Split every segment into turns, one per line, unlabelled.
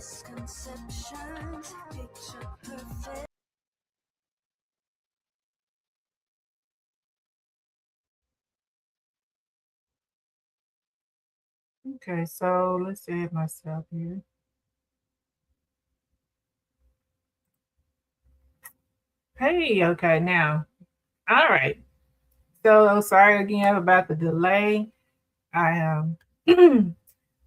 misconceptions, picture perfect.
Okay, so let's add myself here. Hey, okay, now. All right. So sorry again about the delay. I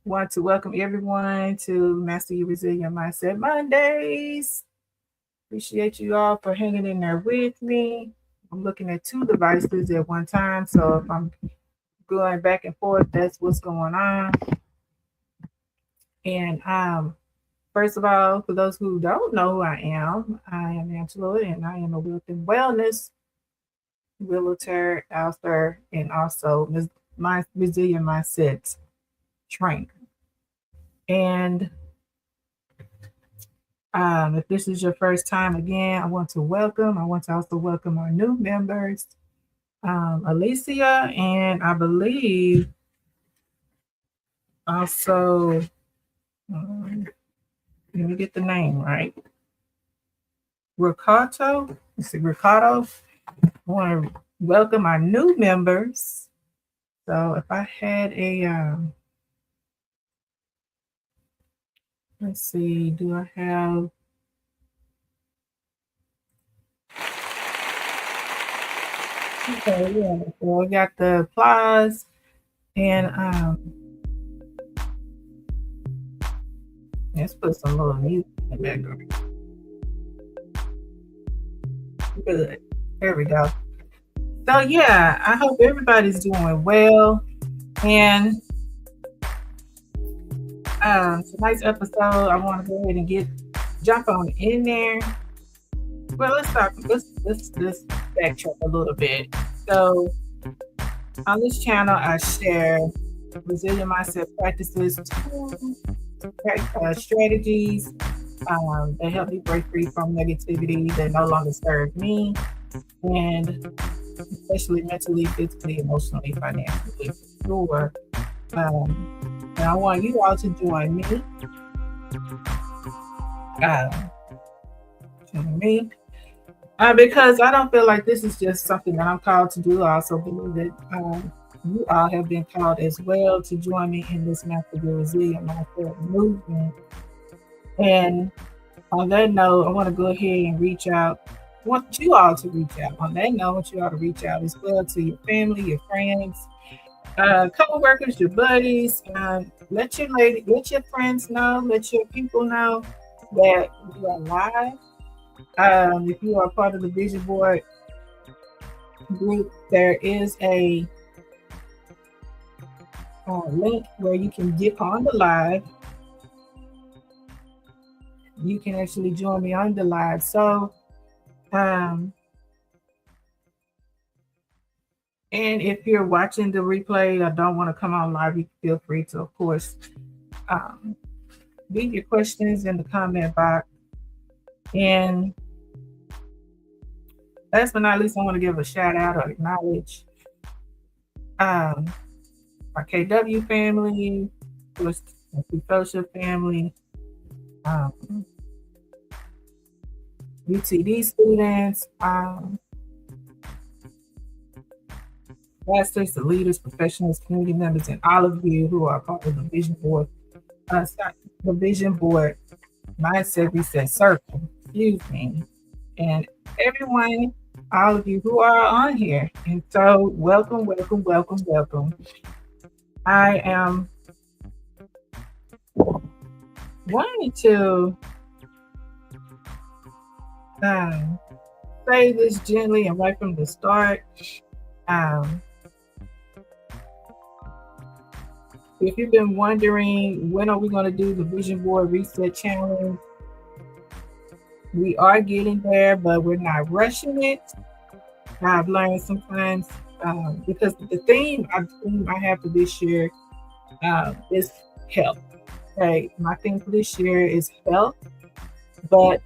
want to welcome everyone to Master Your Resilient Mindset Mondays. Appreciate you all for hanging in there with me. I'm looking at two devices at one time, so if I'm going back and forth, that's what's going on. And first of all, for those who don't know who I am Angela, and I am a Wealth and Wellness realtor, author, and also my resilient mindset trainer. And if this is your first time again, I want to welcome. I want to also welcome our new members, Alicia, and I believe also, let me get the name right. Ricardo. You see Ricardo. I want to welcome our new members. So if I had a, let's see, do I have? Okay, yeah. So we got the applause, and let's put some little music in the background. Good. There we go. So yeah, I hope everybody's doing well. And tonight's episode, I want to go ahead and jump on in there. Well, let's start. Let's backtrack a little bit. So on this channel, I share resilient mindset practices, tools, strategies that help me break free from negativity that no longer serve me, and especially mentally, physically, emotionally, financially, for sure. And I want you all to join me. Because I don't feel like this is just something that I'm called to do. I also believe that you all have been called as well to join me in this Master Your Resilient Mindset movement. And on that note, I want to go ahead and reach out. I want you all to reach out. On that note, I want you all to reach out as well to your family, your friends, co-workers, your buddies. Let your friends know, let your people know that we are live. If you are part of the vision board group, there is a link where you can get on the live. You can actually join me on the live. So, and if you're watching the replay or don't want to come on live, you feel free to, of course, leave your questions in the comment box. And last but not least, I want to give a shout out or acknowledge our KW family, the social family, UTD students, pastors, the leaders, professionals, community members, and all of you who are part of the Vision Board, the Vision Board Mindset Reset Circle, excuse me, and everyone, all of you who are on here. And so, welcome, welcome, welcome, welcome. I am wanting to say this gently and right from the start. If you've been wondering when are we going to do the Vision Board Reset Challenge, we are getting there, but we're not rushing it. I've learned sometimes because the theme I have for this year is health. Okay, my theme for this year is health, but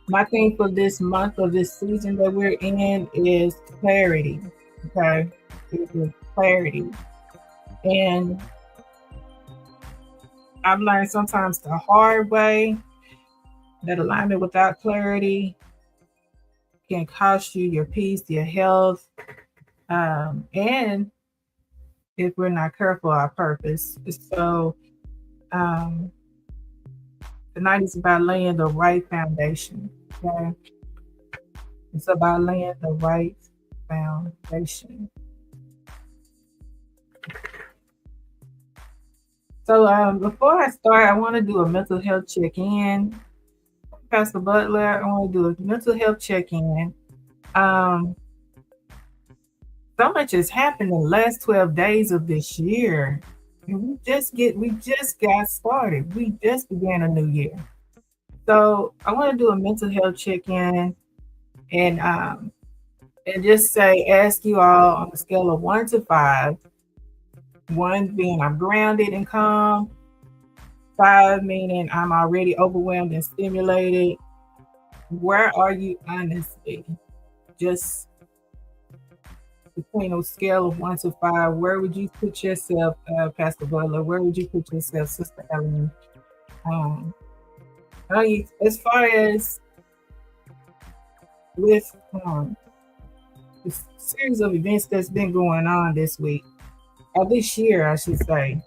my theme for this month or this season that we're in is clarity. Okay, it is clarity, and I've learned sometimes the hard way that alignment without clarity can cost you your peace, your health, and if we're not careful, our purpose. So um, tonight is about laying the right foundation. Okay, it's about laying the right foundation. So before I start, I want to do a mental health check-in. Pastor Butler, I want to do a mental health check-in. Um, so much has happened in the last 12 days of this year. And we just got started. We just began a new year. So I want to do a mental health check-in and just say, ask you all on a scale of 1 to 5, 1 being I'm grounded and calm, 5 meaning I'm already overwhelmed and stimulated. Where are you honestly? Just between a scale of 1 to 5, where would you put yourself, Pastor Butler? Where would you put yourself, Sister Ellen? Um, as far as with the series of events that's been going on this week, or this year, I should say,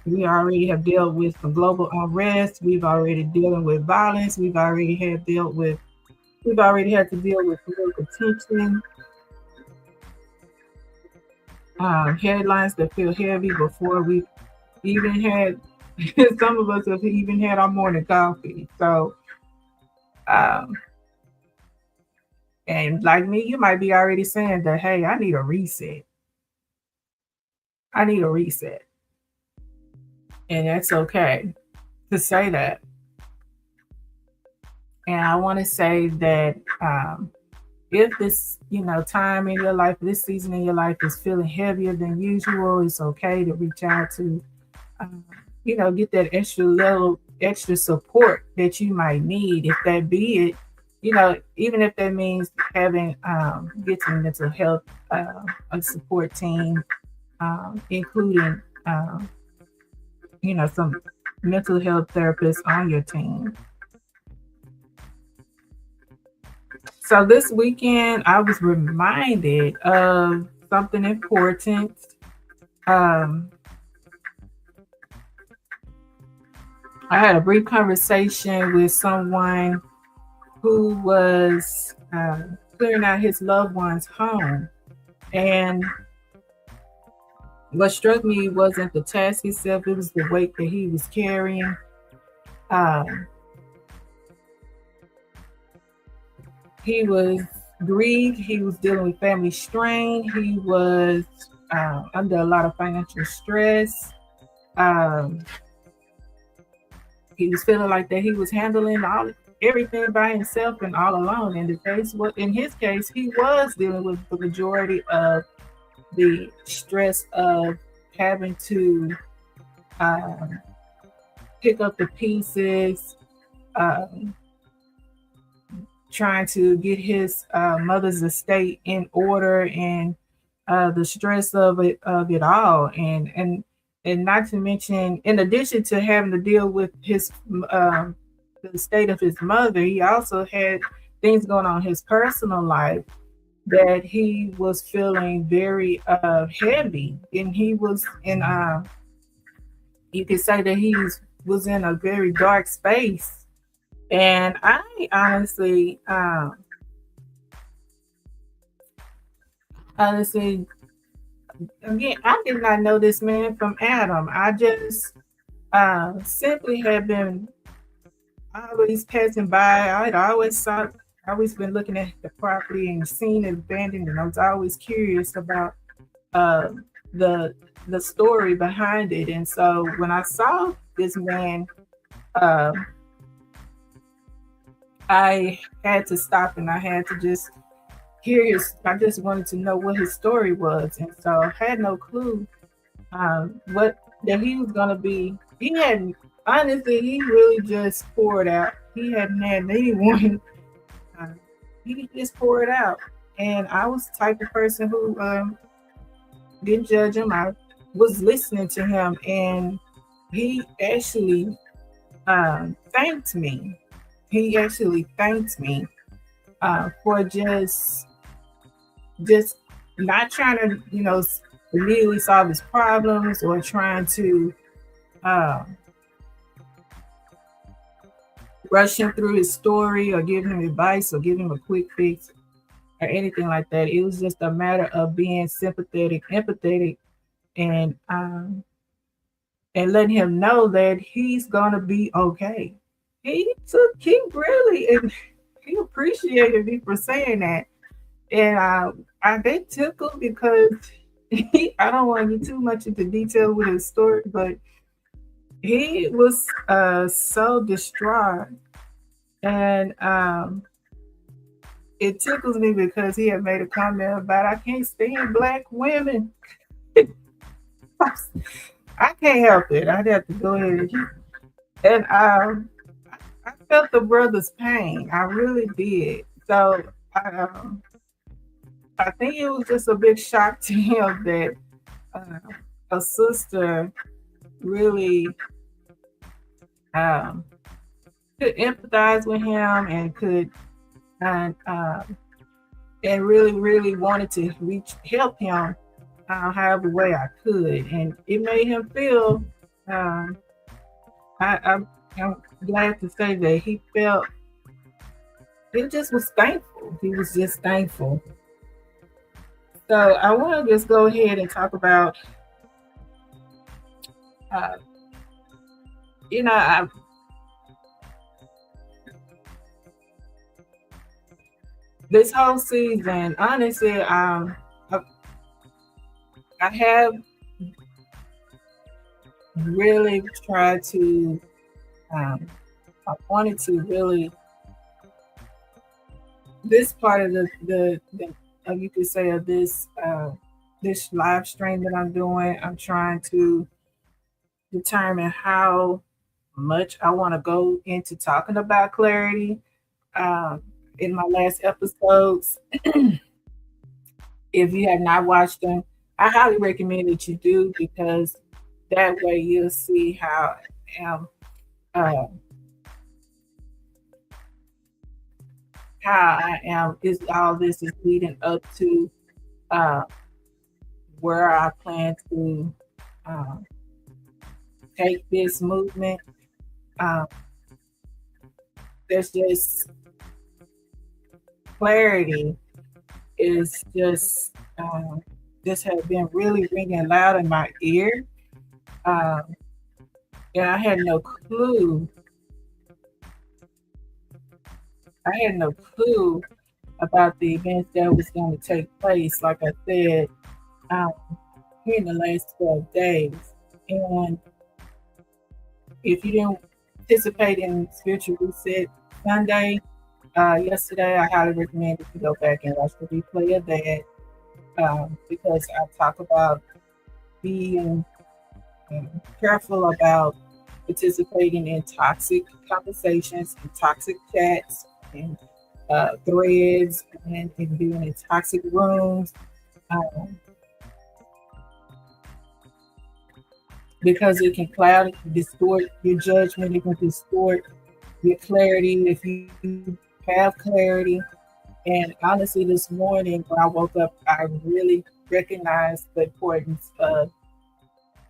we already have dealt with some global unrest. We've already dealing with violence. We've already had to deal with political tension, headlines that feel heavy before we even had. Some of us have even had our morning coffee. So, um, and like me, you might be already saying that, hey, I need a reset. I need a reset. And that's okay to say that. And I want to say that if this, time in your life, this season in your life is feeling heavier than usual, it's okay to reach out to, get that extra support that you might need. If that be it, even if that means having get some mental health a support team, including some mental health therapists on your team. So this weekend, I was reminded of something important. I had a brief conversation with someone who was clearing out his loved one's home. And what struck me wasn't the task itself, it was the weight that he was carrying. He was grieved. He was dealing with family strain. He was under a lot of financial stress. He was feeling like that he was handling everything by himself and all alone. In his case, he was dealing with the majority of the stress of having to pick up the pieces, trying to get his mother's estate in order, and the stress of it all, and not to mention, in addition to having to deal with his the state of his mother, he also had things going on in his personal life that he was feeling very heavy, and he was in you could say that he was in a very dark space. And I honestly again, I did not know this man from Adam. I just simply had been always passing by. I'd always been looking at the property and seen it abandoned, and I was always curious about uh, the story behind it. And so when I saw this man, uh, I had to stop and I had to just I just wanted to know what his story was. And so I had no clue what that he was going to be. He hadn't, honestly, he really just poured out. He hadn't had anyone, he just poured out. And I was the type of person who didn't judge him. I was listening to him, and he actually thanked me. He actually thanked me for just not trying to, immediately solve his problems or trying to uh, rush him through his story or give him advice or give him a quick fix or anything like that. It was just a matter of being sympathetic, empathetic, and letting him know that he's gonna be okay. He really, and he appreciated me for saying that, and I did tickle because I don't want to get too much into detail with his story, but he was so distraught, and it tickles me because he had made a comment about I can't stand black women. I can't help it. I'd have to go ahead and I felt the brother's pain. I really did. So I think it was just a big shock to him that uh, a sister really um, could empathize with him and could and and really really wanted to reach help him however way I could, and it made him feel. Um, I'm glad to say that he felt he just was thankful. He was just thankful. So I want to just go ahead and talk about, uh, you know, I, this whole season, honestly, I have really tried to. Um, I wanted to really this part of the you could say of this live stream that I'm doing. I'm trying to determine how much I want to go into talking about clarity. Um, in my last episodes, if you have not watched them, I highly recommend that you do because that way you'll see um, uh, how I am. Is all this is leading up to uh, where I plan to uh, take this movement. Um, there's clarity is just have been really ringing loud in my ear. Um, and I had no clue about the events that was going to take place. Like I said, um, here in the last 12 days. And if you didn't participate in Spiritual Reset Sunday, yesterday, I highly recommend that you go back and watch the replay of that because I talk about being careful about participating in toxic conversations and toxic chats and threads and being in toxic rooms um, because it can cloud, distort your judgment, it can distort your clarity if you have clarity. And honestly, this morning when I woke up, I really recognized the importance of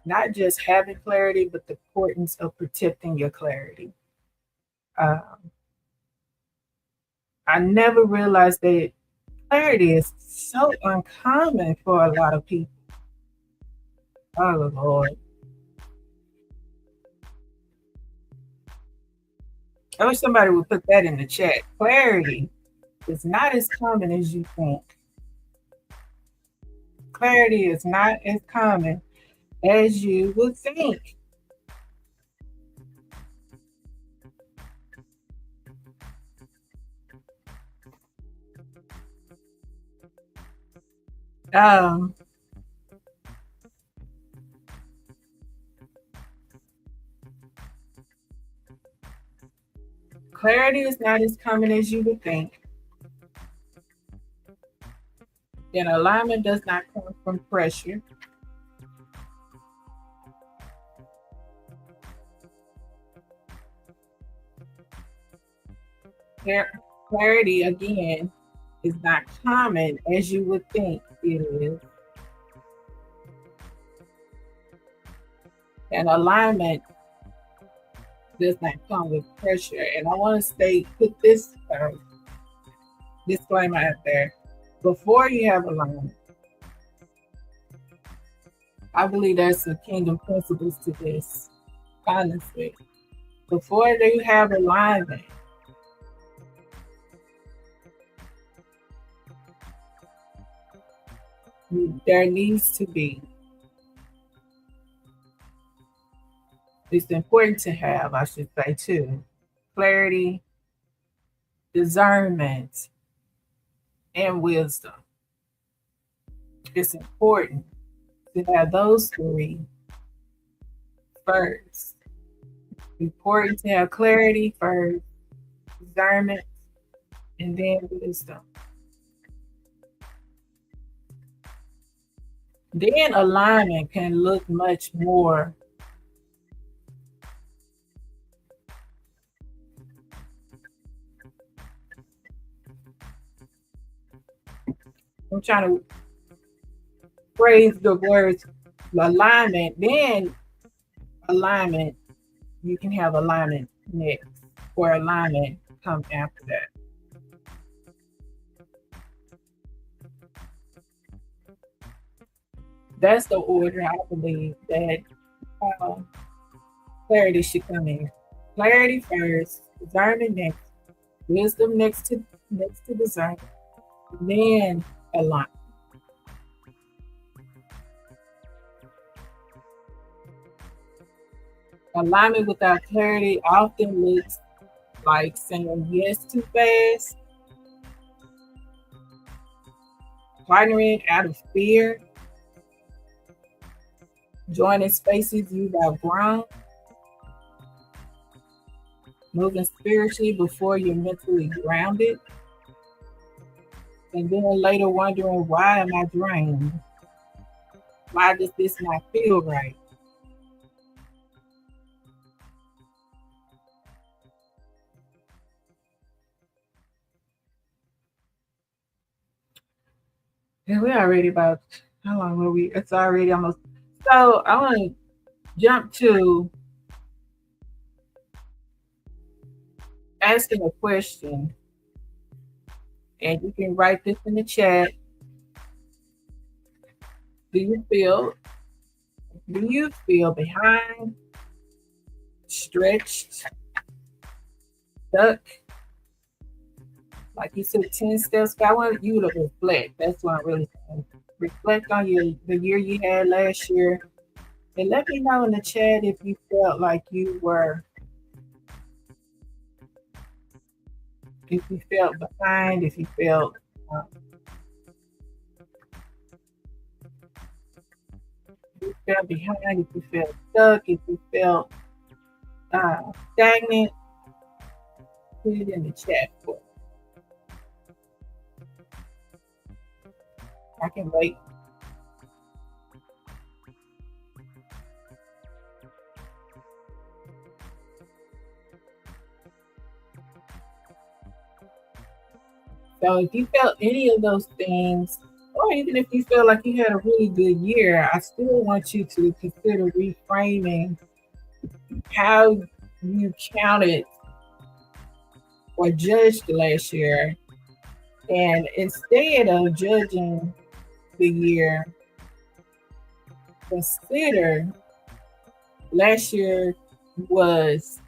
not just having clarity, but the importance of protecting your clarity. Um, I never realized that clarity is so uncommon for a lot of people. Oh Lord, I wish somebody would put that in the chat. Clarity is not as common as you think. Clarity is not as common as you would think. Um, Clarity is not as common as you would think. And alignment does not come from pressure. Clarity, again, is not common as you would think it is. And alignment does not come with pressure. And I want to put this disclaimer out there. Before you have alignment, I believe there's some kingdom principles to this, honestly. Before you have alignment, there needs to be, it's important to have, I should say, too, clarity, discernment, and wisdom. It's important to have those three first. Important to have clarity first, discernment, and then wisdom. Then alignment can look much more I'm trying to phrase the words alignment, then alignment, you can have alignment next, or alignment come after that. That's the order I believe that uh, clarity should come in. Clarity first, discernment next, wisdom next to discernment, then alignment. Alignment without clarity often looks like saying yes too fast, partnering out of fear, joining spaces you've outgrown, moving spiritually before you're mentally grounded, and then later wondering, why am I drained? Why does this not feel right? And we're already about, how long were we? It's already almost. So I want to jump to asking a question, and you can write this in the chat. Do you feel do you feel behind, stretched, stuck? Like you said, 10 steps. But I want you to reflect. That's what I'm really saying. Reflect on the year you had last year. And let me know in the chat if you felt like if you felt behind, uh, if you felt behind, if you felt stuck, if you felt stagnant. Put it in the chat for me. I can wait. So if you felt any of those things, or even if you feel like you had a really good year, I still want you to consider reframing how you counted or judged last year. And instead of judging the year, consider last year was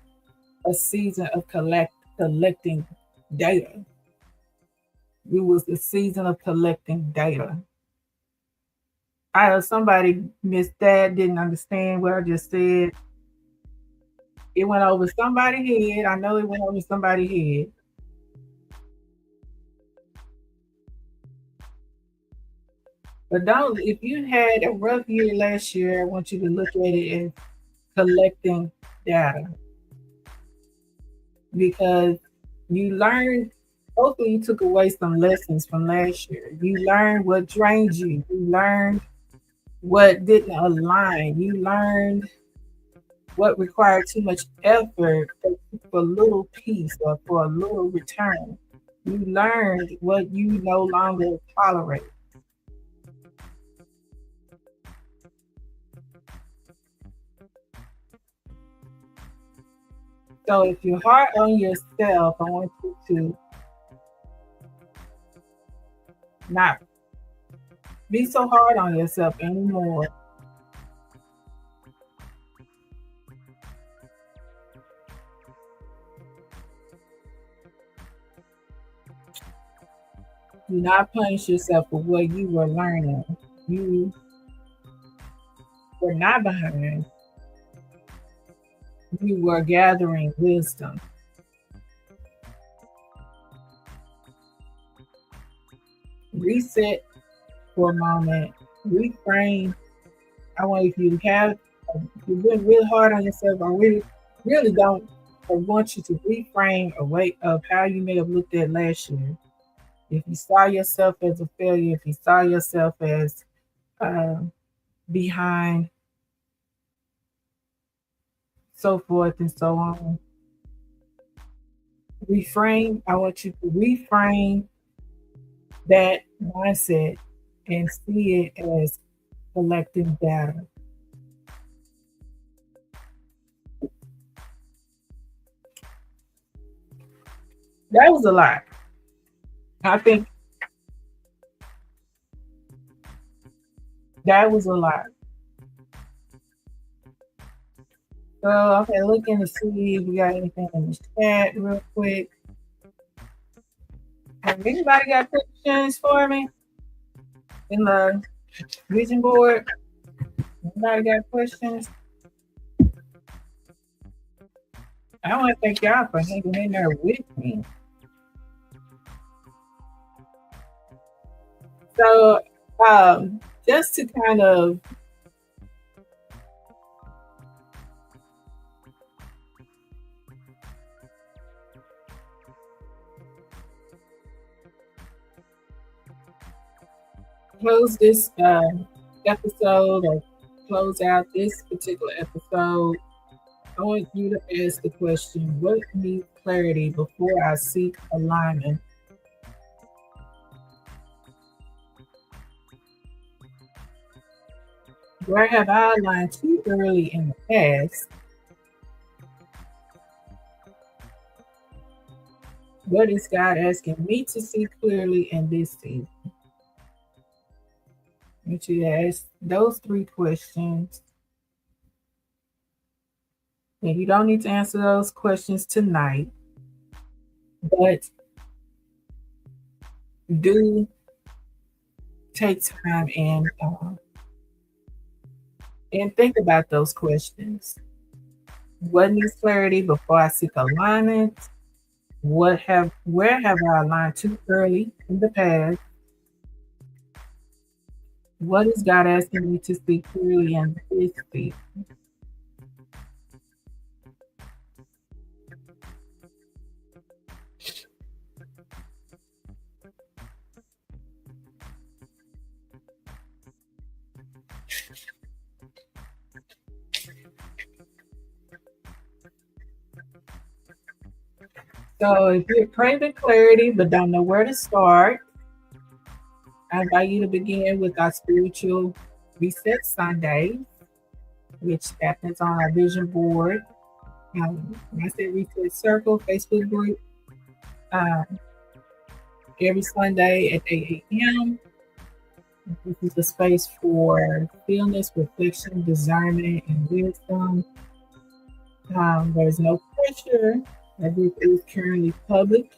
a season of collecting data. It was the season of collecting data. I know somebody missed that, didn't understand what I just said. It went over somebody's head. I know it went over somebody's head. But don't, if you had a rough year last year, I want you to look at it as collecting data, because you learned, hopefully you took away some lessons from last year. You learned what drained you. You learned what didn't align. You learned what required too much effort for little peace or for a little return. You learned what you no longer tolerate. So if you're hard on yourself, I want you to not be so hard on yourself anymore. Do not punish yourself for what you were learning. You were not behind. You were gathering wisdom. Reset for a moment. Reframe. I want you to have, you've been really hard on yourself. I really don't. I want you to reframe a way of how you may have looked at last year. If you saw yourself as a failure, if you saw yourself as uh, behind, so forth and so on, reframe. I want you to reframe that mindset and see it as collective data. That was a lot. I think that was a lot. So, okay, looking to see if we got anything in the chat real quick. Have anybody got questions for me in the vision board? Anybody got questions? I want to thank y'all for hanging in there with me. So, just to kind of close this episode or close out this particular episode, I want you to ask the question, what needs clarity before I seek alignment? Where have I aligned too early in the past? What is God asking me to see clearly in this season? I want you to ask those three questions. And you don't need to answer those questions tonight, but do take time and think about those questions. What needs clarity before I seek alignment? Where have I aligned too early in the past? What is God asking me to see clearly in this season? So if you're craving clarity but don't know where to start, I invite you to begin with our spiritual reset Sunday, which happens on our vision board. When I say reset circle, Facebook group, um, every Sunday at 8 a.m. This is a space for stillness, reflection, discernment, and wisdom. There's no pressure. The group is currently public,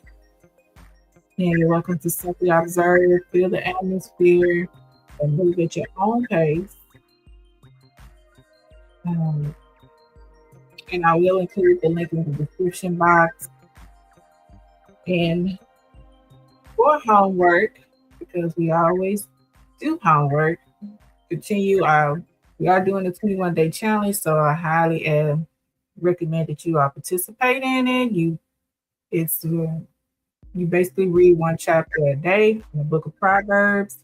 and you're welcome to simply observe, feel the atmosphere, and move at your own pace. Um, and I will include the link in the description box. And for homework, because we always do homework, continue. We are doing a 21-day challenge, so I highly recommend that you all participate in it. You basically read one chapter a day in the book of Proverbs,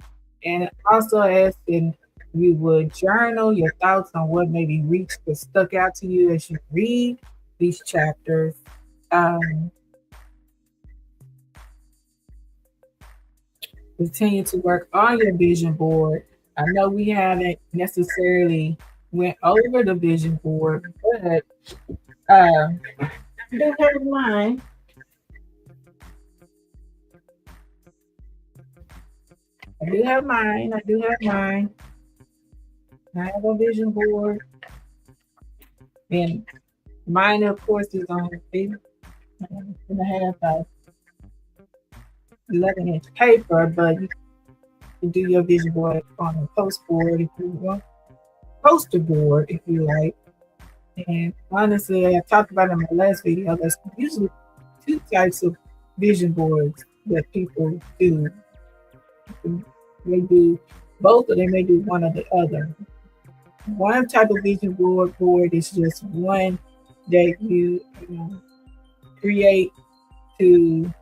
and also as in You would journal your thoughts on what maybe reached or stuck out to you as you read these chapters. Um, Continue to work on your vision board. I know we haven't necessarily went over the vision board, but I do have mine. I do have mine. I do have mine. I have a vision board, and mine, of course, is on 8.5 by 11-inch paper, but you can do your vision board on a post board if you want, poster board if you like. And honestly, I talked about in my last video, there's usually two types of vision boards that people do. They do both, or they may do one or the other. One type of vision board is just one that you create to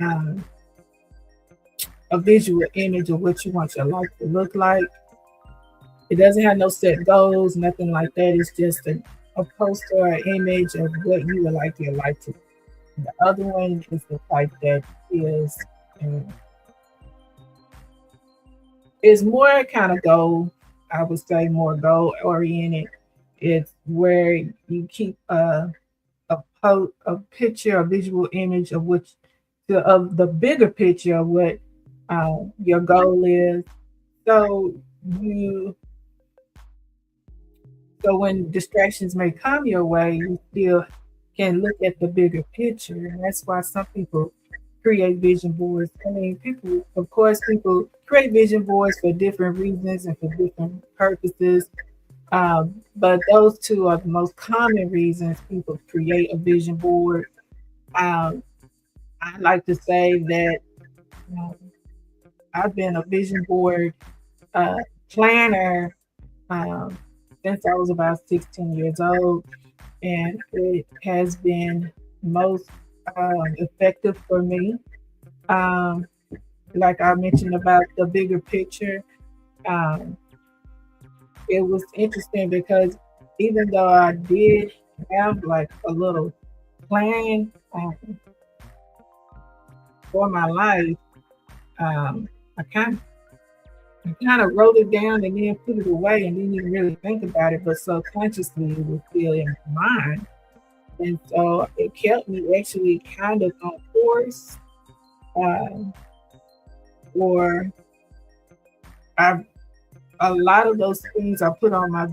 um, a visual image of what you want your life to look like. It doesn't have no set goals, nothing like that. It's just a poster or image of what you would like your life to be. The other one is the type that um, is more kind of goal, I would say more goal oriented. It's where you keep a picture, a visual image of of the bigger picture of what your goal is. So you so when distractions may come your way, you still can look at the bigger picture, and that's why some people create vision boards. I mean, people, of course, people create vision boards for different reasons and for different purposes. But those two are the most common reasons people create a vision board. Um, I like to say that um, I've been a vision board uh, planner um, since I was about 16 years old, and it has been most effective for me. Um, like I mentioned about the bigger picture, um, it was interesting because even though I did have like a little plan for my life, um, I kind of wrote it down and then put it away and didn't even really think about it, but subconsciously it was still in my mind. And so it kept me actually kind of on course um, for I, a lot of those things I put on my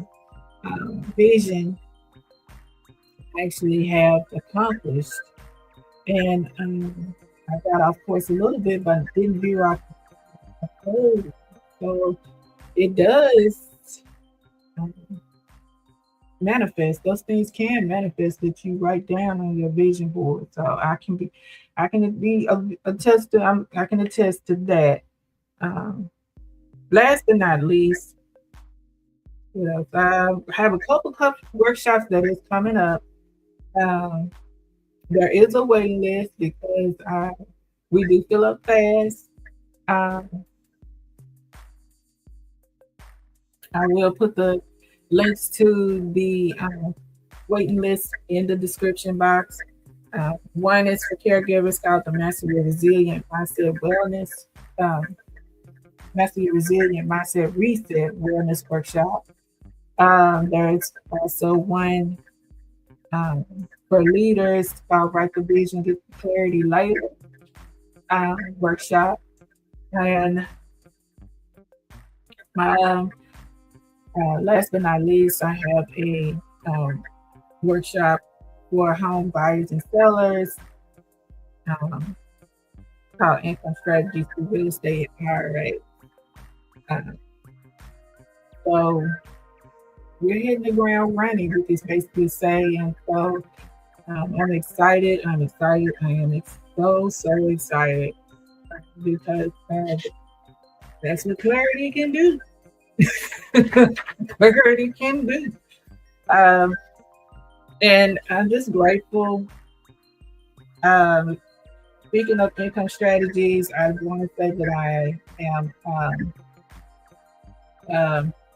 vision actually have accomplished. And I got off course a little bit, but didn't veer off the road. So it does um, manifest. Those things can manifest that you write down on your vision board. So I can attest to that. Um, Last but not least, yes, I have a couple workshops that is coming up. Um, there is a waiting list because we do fill up fast. Um, I will put the links to the waiting list in the description box. One is for caregivers called the Um, Master Your Resilient Mindset Reset Wellness Workshop. There's also one um, for leaders called Write the Vision, Get the Clarity Later workshop. And my last but not least, I have a workshop for home buyers and sellers um, called Income Strategies for Real Estate IRA. Um, so we're hitting the ground running, we can basically say. And so I'm excited. I'm excited. I am so excited because that's what clarity can do. Clarity can do. Um, and I'm just grateful. Um, Speaking of income strategies, I want to say that I am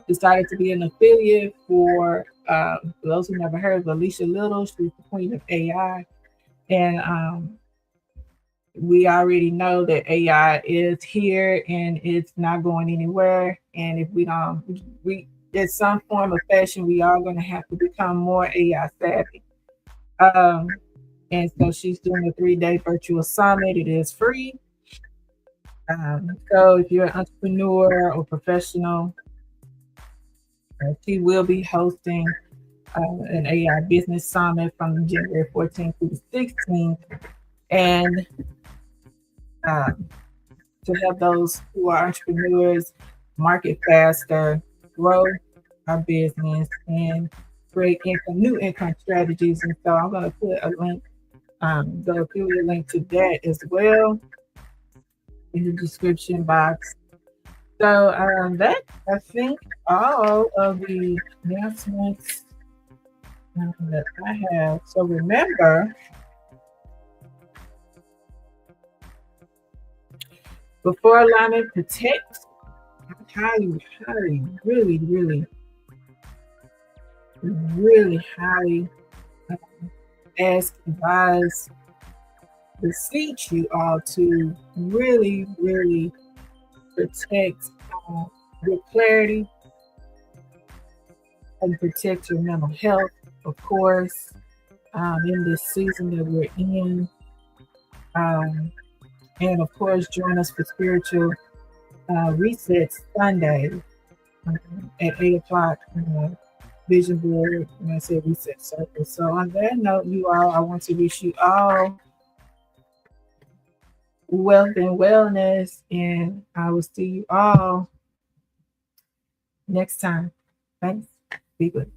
Decided to be an affiliate for those who never heard of Alicia Little. She's the queen of AI. And we already know that AI is here and it's not going anywhere. And if we don't, we in some form of fashion, we are going to have to become more AI savvy. Um, and so she's doing a 3-day virtual summit. It is free. So if you're an entrepreneur or professional, she will be hosting an AI business summit from January 14th to the 16th. And uh, to help those who are entrepreneurs market faster, grow our business, and create new income strategies. And so I'm going to put a link, the affiliate link to that as well in the description box. So that I think all of the announcements that I have. So remember, before alignment protects, I highly, really highly advise, beseech you all to really protect your clarity and protect your mental health, of course, in this season that we're in. And of course, join us for spiritual reset Sunday at 8 o'clock. Vision board, when I say reset circle. So on that note, you all, I want to wish you all wealth and wellness, and I will see you all next time. Thanks. Be good.